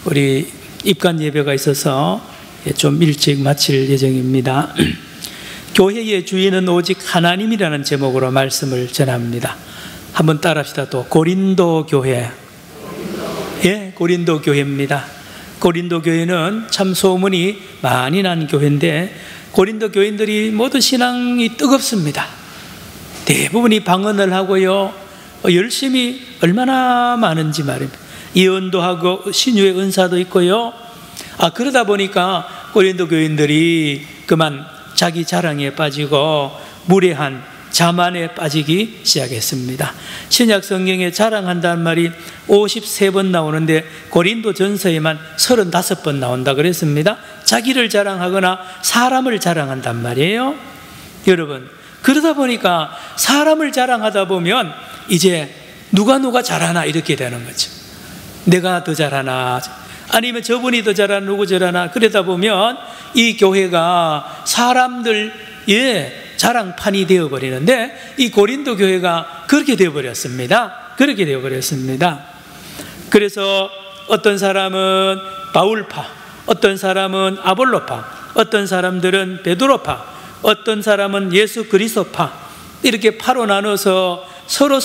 우리 입관 예배가 있어서 좀 일찍 마칠 예정입니다. 교회의 주인은 오직 하나님이라는 제목으로 말씀을 전합니다. 한번 따라합시다. 또 고린도 교회. 예, 고린도 교회입니다. 고린도 교회는 참 소문이 많이 난 교회인데, 고린도 교인들이 모두 신앙이 뜨겁습니다. 대부분이 방언을 하고요, 열심히 얼마나 많은지 말입니다. 예언도 하고 신유의 은사도 있고요. 그러다 보니까 고린도 교인들이 그만 자기 자랑에 빠지고 무례한 자만에 빠지기 시작했습니다. 신약 성경에 자랑한다는 말이 53번 나오는데 고린도 전서에만 35번 나온다 그랬습니다. 자기를 자랑하거나 사람을 자랑한단 말이에요. 여러분, 그러다 보니까 사람을 자랑하다 보면 이제 누가 잘하나 이렇게 되는 거죠. 내가 더 잘하나, 아니면 저분이 더 잘하나, 누구 잘하나, 그러다 보면 이 교회가 사람들 자랑판이 되어버리는데, 이 고린도 교회가 그렇게 되어버렸습니다. 그렇게 되어버렸습니다. 그래서 어떤 사람은 바울파, 어떤 사람은 아볼로파, 어떤 사람들은 베드로파, 어떤 사람은 예수 그리스도파, 이렇게 파로 나눠서 서로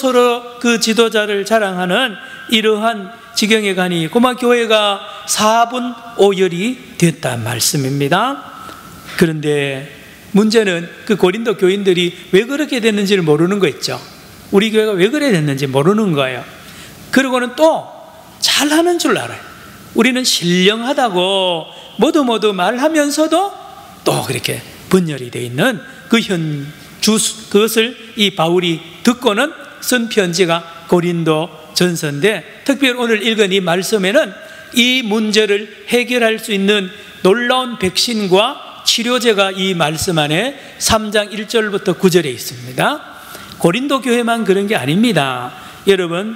그 지도자를 자랑하는 이러한 지경에 가니 고마 교회가 4분 5열이 됐단 말씀입니다. 그런데 문제는 그 고린도 교인들이 왜 그렇게 됐는지를 모르는 거 있죠. 우리 교회가 왜 그래 됐는지 모르는 거예요. 그리고는 또 잘하는 줄 알아요. 우리는 신령하다고 모두 말하면서도 또 그렇게 분열이 되어 있는 그것을 이 바울이 듣고는 쓴 편지가 고린도 전서인데, 특별히 오늘 읽은 이 말씀에는 이 문제를 해결할 수 있는 놀라운 백신과 치료제가 이 말씀 안에 3장 1절부터 9절에 있습니다. 고린도 교회만 그런 게 아닙니다. 여러분,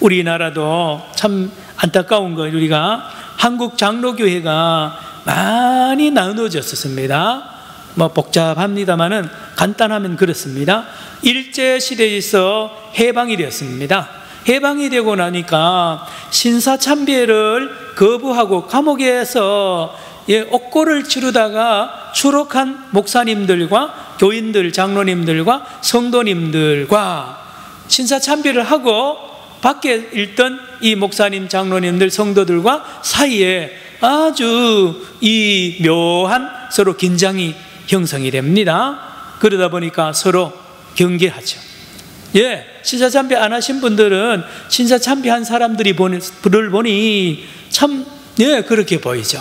우리나라도 참 안타까운 거, 우리가 한국 장로교회가 많이 나누어졌습니다. 복잡합니다만은 간단하면 그렇습니다. 일제시대에서 해방이 되었습니다. 해방이 되고 나니까 신사참배를 거부하고 감옥에서 옥고를 치르다가 추록한 목사님들과 교인들, 장로님들과 성도님들과 신사참배를 하고 밖에 있던 이 목사님, 장로님들, 성도들과 사이에 아주 이 묘한 서로 긴장이 형성이 됩니다. 그러다 보니까 서로 경계하죠. 신사참배 안 하신 분들은 신사참배한 사람들이 불을 보니 참 그렇게 보이죠.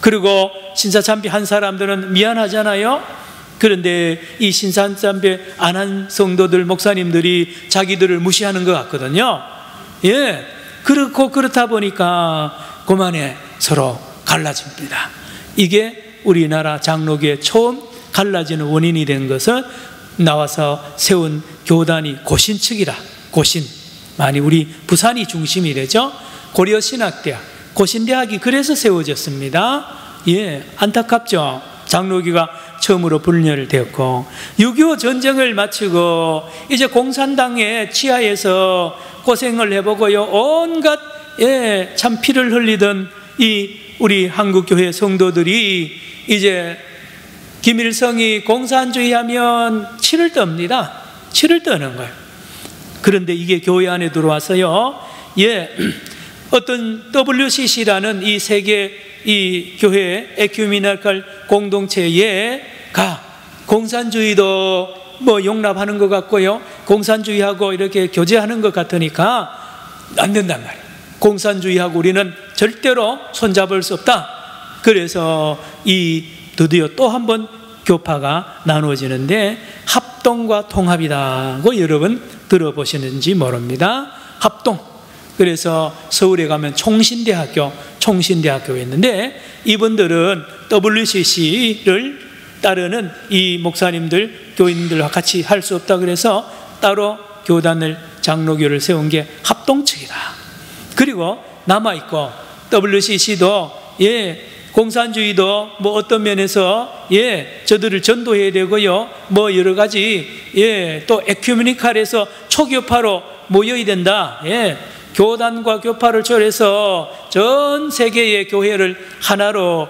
그리고 신사참배한 사람들은 미안하잖아요. 그런데 이 신사참배 안 한 성도들, 목사님들이 자기들을 무시하는 것 같거든요. 그렇다 보니까 그만에 서로 갈라집니다. 이게 우리나라 장로교의 처음 갈라지는 원인이 된 것은 나와서 세운 교단이 고신측이라. 고신, 많이 우리 부산이 중심이 되죠. 고려신학대학, 고신대학이 그래서 세워졌습니다. 안타깝죠. 장로교가 처음으로 분열되었고, 6.25 전쟁을 마치고 이제 공산당의 치하에서 고생을 해보고요, 온갖 참 피를 흘리던 이 우리 한국교회 성도들이 이제 김일성이 공산주의하면 치를 떱니다. 치를 떠는 거예요. 그런데 이게 교회 안에 들어와서요, 어떤 WCC라는 이 세계 이 교회 에큐미나칼 공동체가 공산주의도 용납하는 것 같고요, 공산주의하고 이렇게 교제하는 것 같으니까 안 된단 말이에요. 공산주의하고 우리는 절대로 손잡을 수 없다. 그래서 드디어 또 한 번 교파가 나누어지는데, 합동과 통합이라고 여러분 들어보시는지 모릅니다. 합동. 그래서 서울에 가면 총신대학교가 있는데, 이분들은 WCC를 따르는 이 목사님들, 교인들과 같이 할 수 없다 그래서 따로 교단을, 장로교를 세운 게 합동측이다. 그리고 남아있고 WCC도 공산주의도 어떤 면에서 저들을 전도해야 되고요, 여러 가지 또 에큐메니칼에서 초교파로 모여야 된다. 교단과 교파를 초월해서 전 세계의 교회를 하나로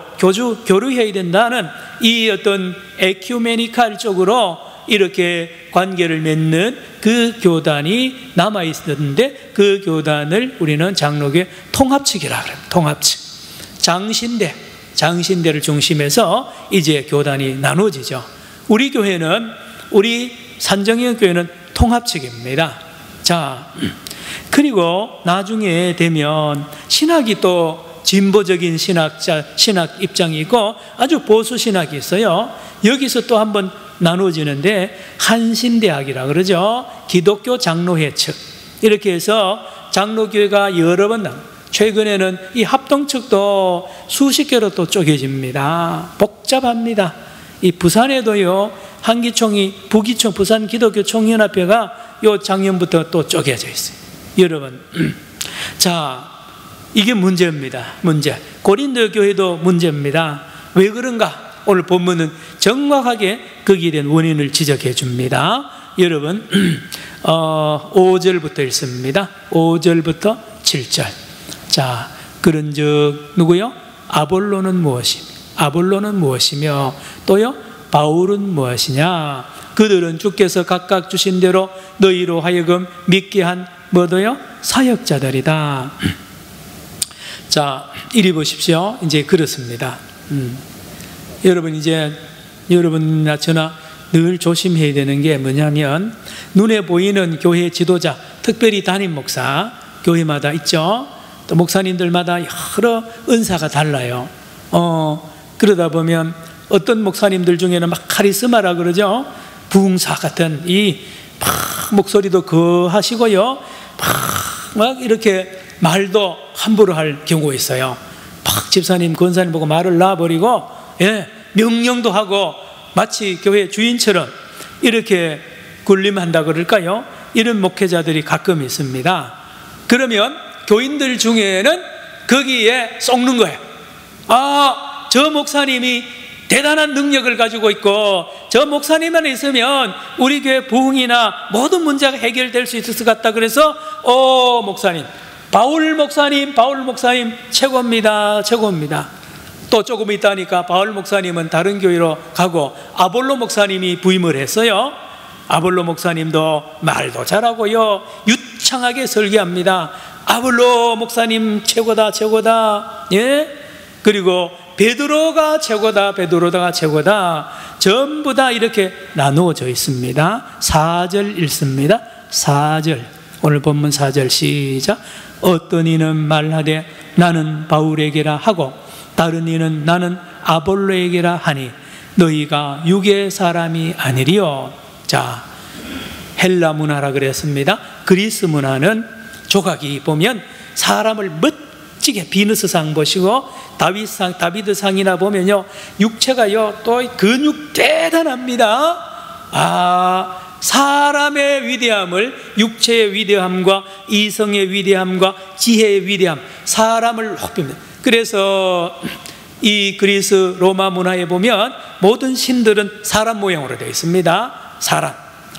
교류해야 된다는 이 어떤 에큐메니칼 쪽으로 이렇게 관계를 맺는 그 교단이 남아있었는데, 그 교단을 우리는 장로교회 통합측이라 그래요. 통합측. 장신대를 중심해서 이제 교단이 나눠지죠. 우리 교회는, 우리 산정형 교회는 통합측입니다. 자, 그리고 나중에 되면 신학이 또 진보적인 신학 입장이 있고 아주 보수 신학이 있어요. 여기서 또 한번 나눠지는데 한신대학이라 그러죠. 기독교 장로회 측. 이렇게 해서 장로교회가 여러 번 최근에는 이 합동측도 수십 개로 또 쪼개집니다. 복잡합니다. 이 부산에도요, 한기총이 부기총 부산 기독교 총연합회가 요 작년부터 또 쪼개져 있어요. 여러분, 자, 이게 문제입니다. 문제. 고린도 교회도 문제입니다. 왜 그런가? 오늘 본문은 정확하게 거기에 대한 원인을 지적해 줍니다. 여러분, 5절부터 읽습니다. 5절부터 7절. 자, 그런즉 누구요? 아볼로는 무엇이며 또요? 바울은 무엇이냐? 그들은 주께서 각각 주신 대로 너희로 하여금 믿게 한 뭐도요? 사역자들이다. 자, 이리 보십시오. 이제 그렇습니다. 여러분, 이제 여러분이나 저나 늘 조심해야 되는 게 뭐냐면, 눈에 보이는 교회 지도자, 특별히 담임 목사, 교회마다 있죠. 또 목사님들마다 여러 은사가 달라요. 그러다 보면 어떤 목사님들 중에는 막 카리스마라 그러죠. 부흥사 같은 목소리도 거하시고요. 막 이렇게 말도 함부로 할 경우가 있어요. 막 집사님, 권사님 보고 말을 놔버리고, 명령도 하고 마치 교회 주인처럼 이렇게 군림한다 그럴까요? 이런 목회자들이 가끔 있습니다. 그러면 교인들 중에는 거기에 쏙는 거예요. 저 목사님이 대단한 능력을 가지고 있고 저 목사님만 있으면 우리 교회 부흥이나 모든 문제가 해결될 수 있을 것 같다. 그래서 목사님, 바울 목사님 최고입니다. 또 조금 있다니까 바울 목사님은 다른 교회로 가고 아볼로 목사님이 부임을 했어요. 아볼로 목사님도 말도 잘하고요, 유창하게 설교합니다. 아볼로 목사님 최고다. 그리고 베드로가 최고다. 전부 다 이렇게 나누어져 있습니다. 4절 읽습니다. 4절, 오늘 본문 4절 시작. 어떤 이는 말하되 나는 바울에게라 하고 다른 이는 나는 아볼로에게라 하니 너희가 육의 사람이 아니리요. 자, 헬라 문화라 그랬습니다. 그리스 문화는 조각이 보면 사람을 멋지게, 비너스상 보시고 다비드상이나 보면요, 육체가요 또 근육 대단합니다. 사람의 위대함을, 육체의 위대함과 이성의 위대함과 지혜의 위대함, 사람을 높입니다. 그래서 이 그리스 로마 문화에 보면 모든 신들은 사람 모양으로 되어 있습니다.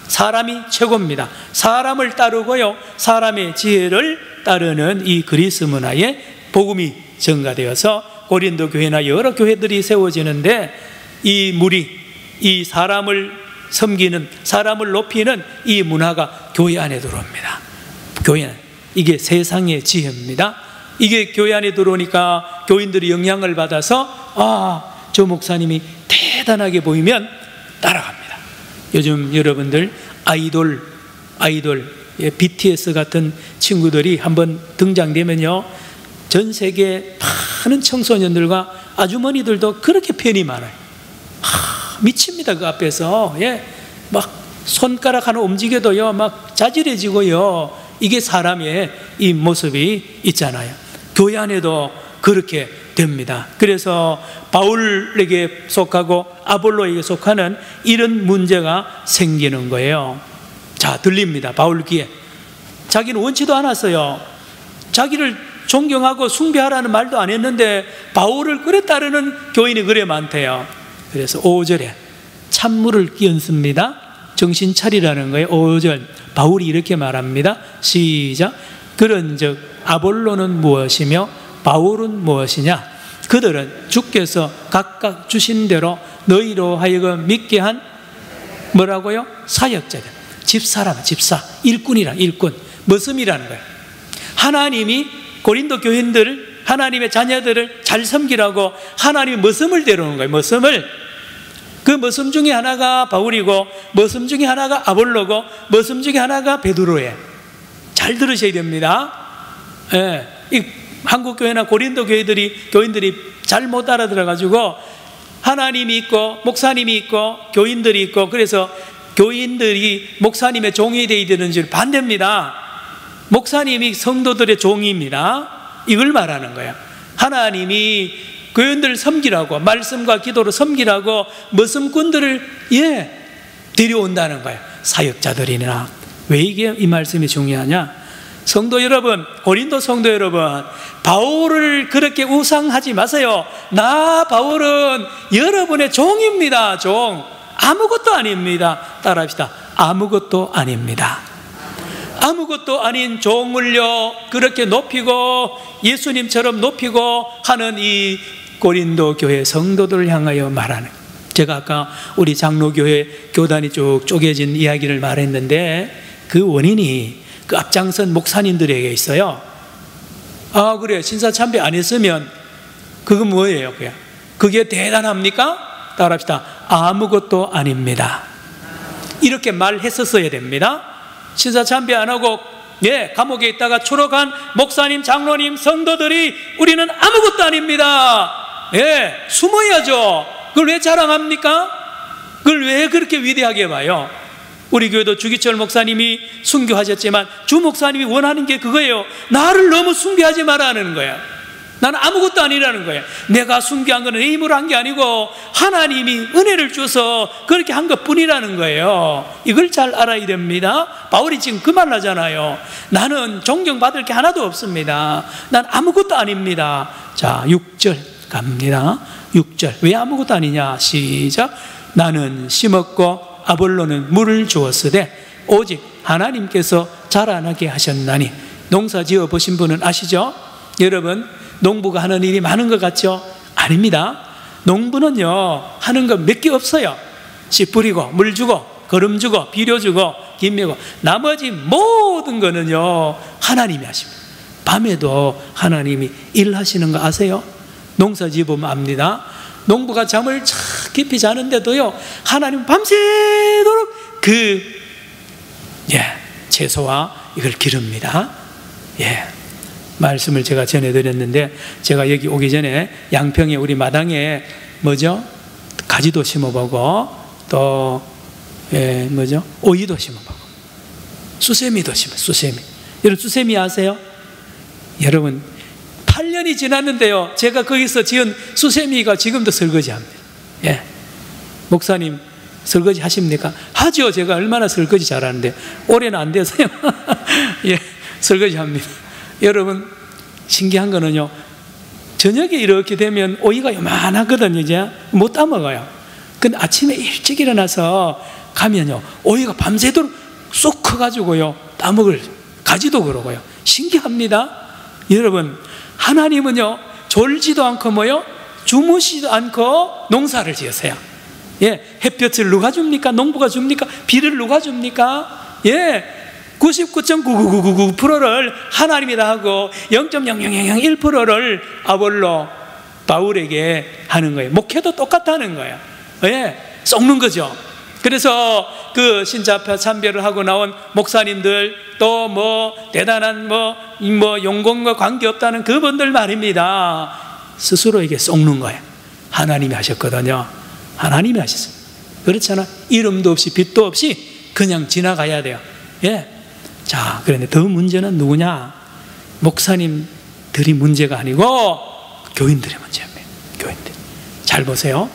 사람이 최고입니다. 사람을 따르고요, 사람의 지혜를 따르는 이 그리스 문화에 복음이 전가되어서 고린도 교회나 여러 교회들이 세워지는데, 이 무리, 이 사람을 섬기는, 사람을 높이는 이 문화가 교회 안에 들어옵니다. 교회는 이게 세상의 지혜입니다. 이게 교회 안에 들어오니까 교인들이 영향을 받아서 저 목사님이 대단하게 보이면 따라갑니다. 요즘 여러분들 아이돌 BTS 같은 친구들이 한번 등장되면요, 전 세계 많은 청소년들과 아주머니들도 그렇게 팬이 많아요. 미칩니다. 그 앞에서 막 손가락 하나 움직여도요 막 자질해지고요. 이게 사람의 이 모습이 있잖아요. 교회 안에도 그렇게 됩니다. 그래서 바울에게 속하고 아볼로에게 속하는 이런 문제가 생기는 거예요. 자, 들립니다. 바울 귀에. 자기는 원치도 않았어요. 자기를 존경하고 숭배하라는 말도 안 했는데 바울을 그래 따르는 교인이 그래 많대요. 그래서 5절에 찬물을 끼얹습니다. 정신 차리라는 거예요. 5절 바울이 이렇게 말합니다. 시작. 그런즉 아볼로는 무엇이며 바울은 무엇이냐? 그들은 주께서 각각 주신 대로 너희로 하여금 믿게 한 뭐라고요? 사역자들, 집사라면 집사, 일꾼이란 일꾼, 머슴이라는 거예요. 하나님이 고린도 교인들을, 하나님의 자녀들을 잘 섬기라고 하나님이 머슴을 데려오는 거예요. 머슴을. 그 머슴 중에 하나가 바울이고, 머슴 중에 하나가 아볼로고, 머슴 중에 하나가 베드로예요. 잘 들으셔야 됩니다. 예, 이 한국 교회나 고린도 교인들이 잘 못 알아들어가지고 하나님이 있고 목사님이 있고 교인들이 있고, 그래서 교인들이 목사님의 종이 되어야 되는 줄 반대입니다. 목사님이 성도들의 종입니다. 이걸 말하는 거예요. 하나님이 교인들을 섬기라고, 말씀과 기도로 섬기라고 머슴꾼들을 데려온다는 거예요. 사역자들이나. 왜 이게 이 말씀이 중요하냐? 성도 여러분, 고린도 성도 여러분, 바울을 그렇게 우상하지 마세요. 나 바울은 여러분의 종입니다. 종. 아무것도 아닙니다. 따라합시다. 아무것도 아닙니다. 아무것도 아닌 종을요 그렇게 높이고 예수님처럼 높이고 하는 이 고린도 교회 성도들을 향하여 말하는, 제가 아까 우리 장로교회 교단이 쭉 쪼개진 이야기를 말했는데, 그 원인이 그 앞장선 목사님들에게 있어요. 아, 그래, 신사참배 안 했으면 그건 뭐예요? 그게 대단합니까? 따라합시다. 아무것도 아닙니다. 이렇게 말했었어야 됩니다. 신사참배 안 하고 감옥에 있다가 추록한 목사님, 장로님, 성도들이 우리는 아무것도 아닙니다. 숨어야죠. 그걸 왜 자랑합니까? 그걸 왜 그렇게 위대하게 봐요? 우리 교회도 주기철 목사님이 순교하셨지만 주 목사님이 원하는 게 그거예요. 나를 너무 숭배하지 말라는 거야. 나는 아무것도 아니라는 거야. 내가 순교한 거는 내 힘으로 한 게 아니고 하나님이 은혜를 줘서 그렇게 한 것뿐이라는 거예요. 이걸 잘 알아야 됩니다. 바울이 지금 그 말 하잖아요. 나는 존경받을 게 하나도 없습니다. 난 아무것도 아닙니다. 자, 6절 갑니다. 6절. 왜 아무것도 아니냐? 시작. 나는 심었고 아볼로는 물을 주었으되 오직 하나님께서 자라나게 하셨나니. 농사 지어 보신 분은 아시죠? 여러분, 농부가 하는 일이 많은 것 같죠? 아닙니다. 농부는요 하는 거 몇 개 없어요. 씨 뿌리고 물 주고 거름 주고 비료 주고 김 메고, 나머지 모든 거는요 하나님이 하십니다. 밤에도 하나님이 일하시는 거 아세요? 농사 지어보면 압니다. 농부가 잠을 착 깊이 자는데도요 하나님 밤새도록 채소와 이걸 기릅니다. 말씀을 제가 전해드렸는데, 제가 여기 오기 전에 양평에 우리 마당에 가지도 심어보고 또 오이도 심어보고 수세미도 심어. 수세미. 여러분 수세미 아세요? 여러분 8년이 지났는데요 제가 거기서 지은 수세미가 지금도 설거지합니다. 목사님 설거지 하십니까? 하죠. 제가 얼마나 설거지 잘하는데 올해는 안 돼서요. 설거지 합니다. 여러분 신기한 거는요, 저녁에 이렇게 되면 오이가 요만하거든요. 이제 못 따먹어요. 근데 아침에 일찍 일어나서 가면요 오이가 밤새도록 쏙 커가지고요 따먹을, 가지도 그러고요. 신기합니다. 여러분 하나님은요 졸지도 않고 주무시지도 않고 농사를 지으세요. 햇볕을 누가 줍니까? 농부가 줍니까? 비를 누가 줍니까? 99.99999%를 하나님이 다 하고 0.0001%를 아볼로, 바울에게 하는 거예요. 목회도 똑같다는 거예요. 썩는 거죠. 그래서 그 신자파 참배를 하고 나온 목사님들, 또 대단한 용공과 관계없다는 그분들 말입니다. 스스로에게 썩는 거예요. 하나님이 하셨거든요. 하나님이 하셨어요. 그렇잖아. 이름도 없이 빛도 없이 그냥 지나가야 돼요. 자, 그런데 더 문제는 누구냐? 목사님들이 문제가 아니고 교인들의 문제입니다. 교인들. 잘 보세요.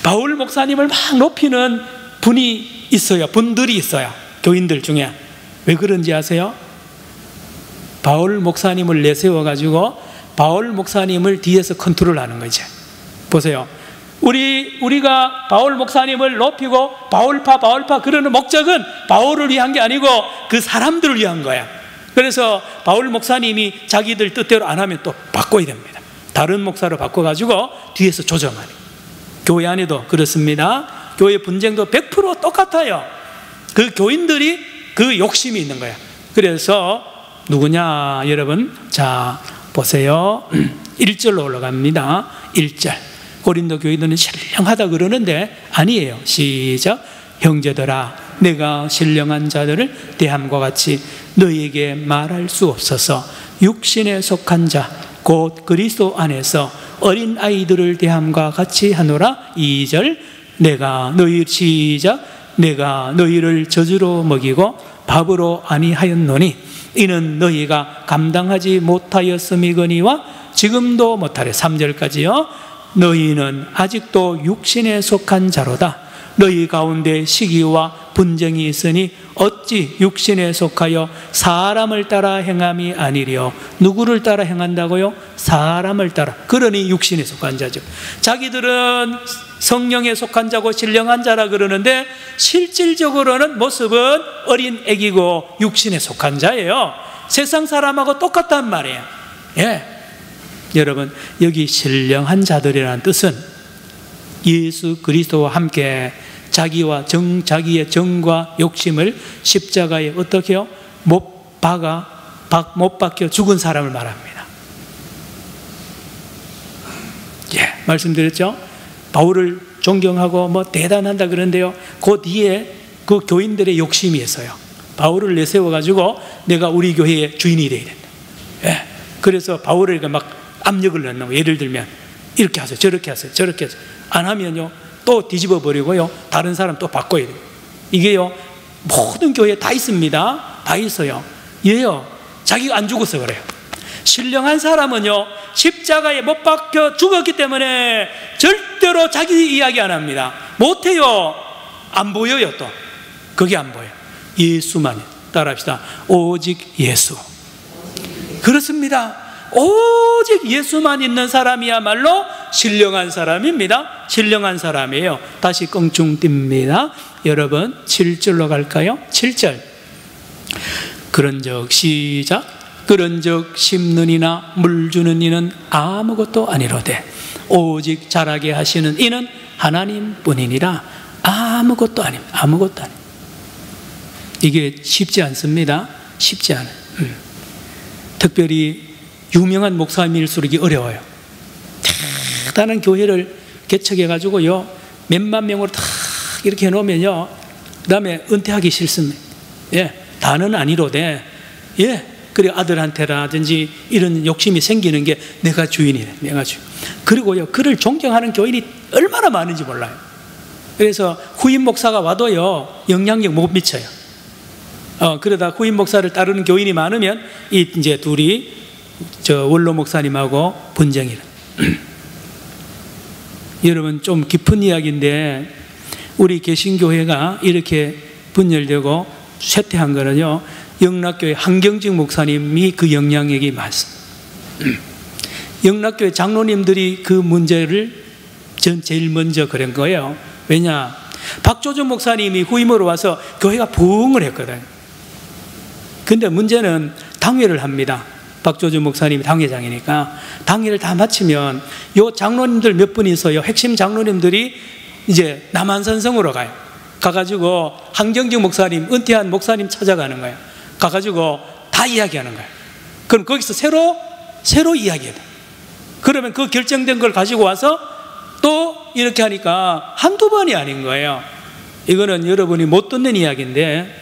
바울 목사님을 막 높이는 분이 있어요. 분들이 있어요. 교인들 중에. 왜 그런지 아세요? 바울 목사님을 내세워가지고 바울 목사님을 뒤에서 컨트롤하는 거죠. 보세요. 우리가 바울 목사님을 높이고 바울파 그러는 목적은 바울을 위한 게 아니고 그 사람들을 위한 거야. 그래서 바울 목사님이 자기들 뜻대로 안 하면 또 바꿔야 됩니다. 다른 목사로 바꿔가지고 뒤에서 조정하는. 교회 안에도 그렇습니다. 교회 분쟁도 100% 똑같아요. 그 교인들이 그 욕심이 있는 거야. 그래서 누구냐 여러분, 자 보세요. 1절로 올라갑니다. 1절. 고린도 교인들은 신령하다 그러는데 아니에요. 시작. 형제들아, 내가 신령한 자들을 대함과 같이 너희에게 말할 수 없어서 육신에 속한 자 곧 그리스도 안에서 어린 아이들을 대함과 같이 하노라. 2절. 내가 너희를 저주로 먹이고 밥으로 아니하였노니 이는 너희가 감당하지 못하였음이거니와 지금도 못하래. 3절까지요. 너희는 아직도 육신에 속한 자로다. 너희 가운데 시기와 분쟁이 있으니 어찌 육신에 속하여 사람을 따라 행함이 아니리요. 누구를 따라 행한다고요? 사람을 따라. 그러니 육신에 속한 자죠. 자기들은 성령에 속한 자고 신령한 자라 그러는데 실질적으로는 모습은 어린 애기고 육신에 속한 자예요. 세상 사람하고 똑같단 말이에요. 예. 여러분, 여기 신령한 자들이라는 뜻은 예수 그리스도와 함께 자기의 정과 욕심을 십자가에 어떻게 해요? 못 박혀 죽은 사람을 말합니다. 예, 말씀드렸죠? 바울을 존경하고 뭐 대단하다 그런데요, 그 뒤에 그 교인들의 욕심이 있어요. 바울을 내세워가지고 내가 우리 교회의 주인이 되어야 된다. 예, 그래서 바울에게 막 압력을 넣는 거예요. 예를 들면 이렇게 하세요, 저렇게 하세요, 저렇게 하세요. 안 하면요 또 뒤집어 버리고요 다른 사람 또 바꿔야 돼요. 이게요 모든 교회에 다 있습니다. 다 있어요. 얘요 자기가 안 죽어서 그래요. 신령한 사람은요 십자가에 못 박혀 죽었기 때문에 절대로 자기 이야기 안 합니다. 못해요. 안 보여요. 또 그게 안 보여요. 예수만. 따라합시다. 오직 예수. 그렇습니다. 오직 예수만 있는 사람이야말로 신령한 사람입니다. 신령한 사람이에요. 다시 껑충 띱니다. 여러분 7절로 갈까요? 7절. 그런즉 시작. 그런즉 심는 이나 물 주는 이는 아무것도 아니로되 오직 자라게 하시는 이는 하나님뿐이니라. 아무것도 아닙니다. 아무것도 아닙니다. 이게 쉽지 않습니다. 쉽지 않아요. 특별히 유명한 목사님일수록 이게 어려워요. 대단한 교회를 개척해가지고요 몇만 명으로 다 이렇게 해놓으면요 그 다음에 은퇴하기 싫습니다. 예, 다는 아니로되 예, 그리고 아들한테라든지 이런 욕심이 생기는 게 내가 주인이래. 내가 주인. 그리고요 그를 존경하는 교인이 얼마나 많은지 몰라요. 그래서 후임 목사가 와도요 영향력 못 미쳐요. 그러다 후임 목사를 따르는 교인이 많으면 이제 둘이 원로 목사님하고 분쟁이라. 여러분 좀 깊은 이야기인데 우리 개신교회가 이렇게 분열되고 쇠퇴한 거는요 영락교회 한경직 목사님이 그 영향력이 많습니다. 영락교회 장로님들이 그 문제를 제일 먼저 그런 거예요. 왜냐? 박조준 목사님이 후임으로 와서 교회가 부흥을 했거든요. 근데 문제는 당회를 합니다. 박조준 목사님이 당회장이니까 당회를 다 마치면 요 장로님들 몇 분이서요 핵심 장로님들이 이제 남한산성으로 가요. 가가지고 한경직 목사님, 은퇴한 목사님 찾아가는 거예요. 가가지고 다 이야기하는 거예요. 그럼 거기서 새로 이야기해요. 그러면 그 결정된 걸 가지고 와서 또 이렇게 하니까 한두 번이 아닌 거예요. 이거는 여러분이 못 듣는 이야기인데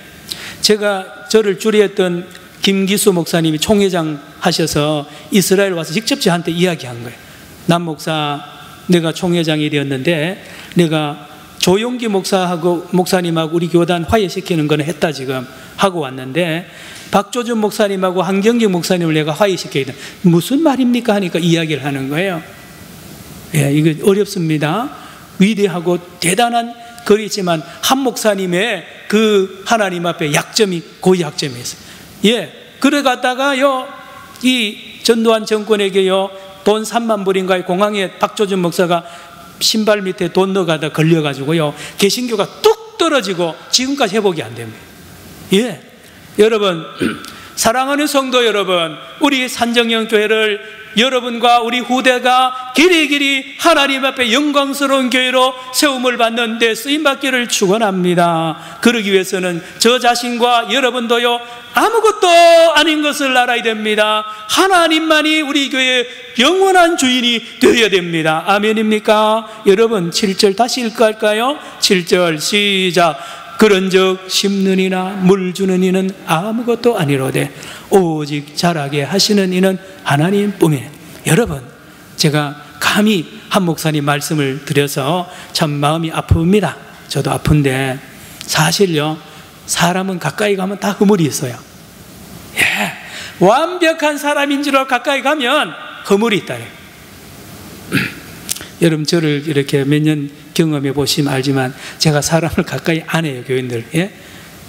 제가 저를 주례했던 김기수 목사님이 총회장 하셔서 이스라엘 와서 직접 저한테 이야기한 거예요. 남 목사, 내가 총회장이 되었는데 내가 조용기 목사님하고 우리 교단 화해시키는 건 했다 지금 하고 왔는데 박조준 목사님하고 한경직 목사님을 내가 화해시켜야 돼. 무슨 말입니까? 하니까 이야기를 하는 거예요. 예, 이거 어렵습니다. 위대하고 대단한 글이지만 한 목사님의 그 하나님 앞에 약점이 고약점이 있어요. 예, 그래 갔다가요 이 전두환 정권에게요 돈 3만 불인가에 공항에 박조준 목사가 신발 밑에 돈 넣어가다 걸려가지고요 개신교가 뚝 떨어지고 지금까지 회복이 안 됩니다. 예, 여러분 사랑하는 성도 여러분, 우리 산정형 교회를 여러분과 우리 후대가 길이길이 하나님 앞에 영광스러운 교회로 세움을 받는 데 쓰임받기를 축원합니다. 그러기 위해서는 저 자신과 여러분도요, 아무것도 아닌 것을 알아야 됩니다. 하나님만이 우리 교회의 영원한 주인이 되어야 됩니다. 아멘입니까? 여러분 7절 다시 읽을까요? 7절 시작. 그런즉 심는 이나 물 주는 이는 아무것도 아니로되 오직 자라게 하시는 이는 하나님뿐이네. 여러분, 제가 감히 한 목사님 말씀을 드려서 참 마음이 아픕니다. 저도 아픈데 사실요, 사람은 가까이 가면 다 허물이 있어요. 예, 완벽한 사람인 줄 알고 가까이 가면 허물이 있다. 여러분, 저를 이렇게 몇 년 경험해 보시면 알지만 제가 사람을 가까이 안 해요, 교인들. 예?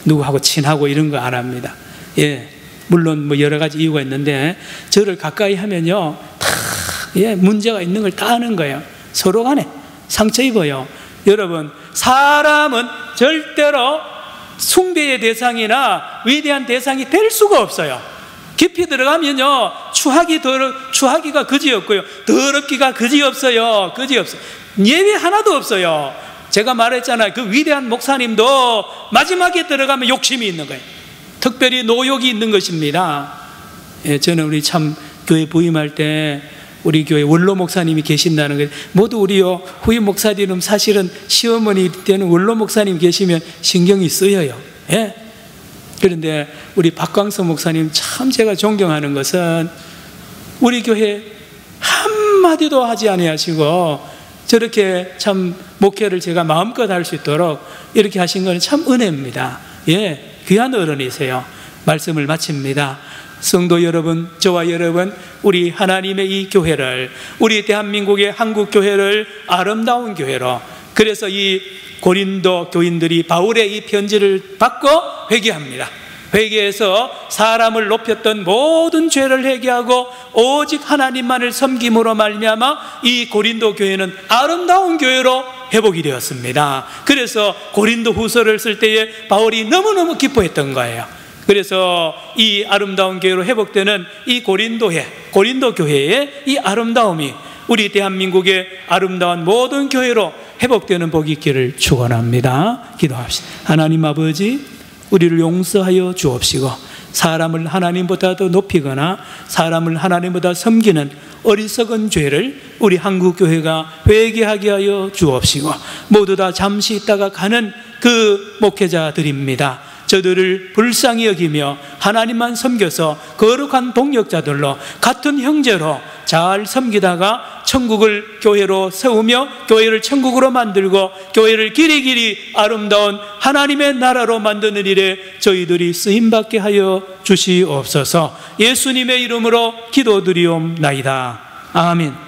누구하고 친하고 이런 거 안 합니다. 예, 물론 뭐 여러 가지 이유가 있는데 저를 가까이 하면요, 다 예, 문제가 있는 걸 다 아는 거예요. 서로 간에 상처 입어요. 여러분, 사람은 절대로 숭배의 대상이나 위대한 대상이 될 수가 없어요. 깊이 들어가면요, 추하기가 그지없고요, 더럽기가 그지없어요. 그지없어요. 예외 하나도 없어요. 제가 말했잖아요. 그 위대한 목사님도 마지막에 들어가면 욕심이 있는 거예요. 특별히 노욕이 있는 것입니다. 예, 저는 우리 참 교회 부임할 때 우리 교회 원로 목사님이 계신다는 거예요. 모두 우리요, 후임 목사들은 사실은 시어머니 때는 원로 목사님 계시면 신경이 쓰여요. 예? 그런데 우리 박광석 목사님 참 제가 존경하는 것은 우리 교회 한마디도 하지 아니하시고 저렇게 참 목회를 제가 마음껏 할 수 있도록 이렇게 하신 것은 참 은혜입니다. 예, 귀한 어른이세요. 말씀을 마칩니다. 성도 여러분, 저와 여러분, 우리 하나님의 이 교회를, 우리 대한민국의 한국교회를 아름다운 교회로, 그래서 이 고린도 교인들이 바울의 이 편지를 받고 회개합니다. 회개해서 사람을 높였던 모든 죄를 회개하고 오직 하나님만을 섬김으로 말미암아 이 고린도 교회는 아름다운 교회로 회복이 되었습니다. 그래서 고린도 후서를 쓸 때에 바울이 너무너무 기뻐했던 거예요. 그래서 이 아름다운 교회로 회복되는 이 고린도 교회의 이 아름다움이 우리 대한민국의 아름다운 모든 교회로 회복되는 복이 있기를 축원합니다. 기도합시다. 하나님 아버지, 우리를 용서하여 주옵시고 사람을 하나님보다도 높이거나 사람을 하나님보다 섬기는 어리석은 죄를 우리 한국교회가 회개하게 하여 주옵시고 모두 다 잠시 있다가 가는 그 목회자들입니다. 저들을 불쌍히 여기며 하나님만 섬겨서 거룩한 동역자들로 같은 형제로 잘 섬기다가 천국을 교회로 세우며 교회를 천국으로 만들고 교회를 길이길이 아름다운 하나님의 나라로 만드는 일에 저희들이 쓰임받게 하여 주시옵소서. 예수님의 이름으로 기도드리옵나이다. 아멘.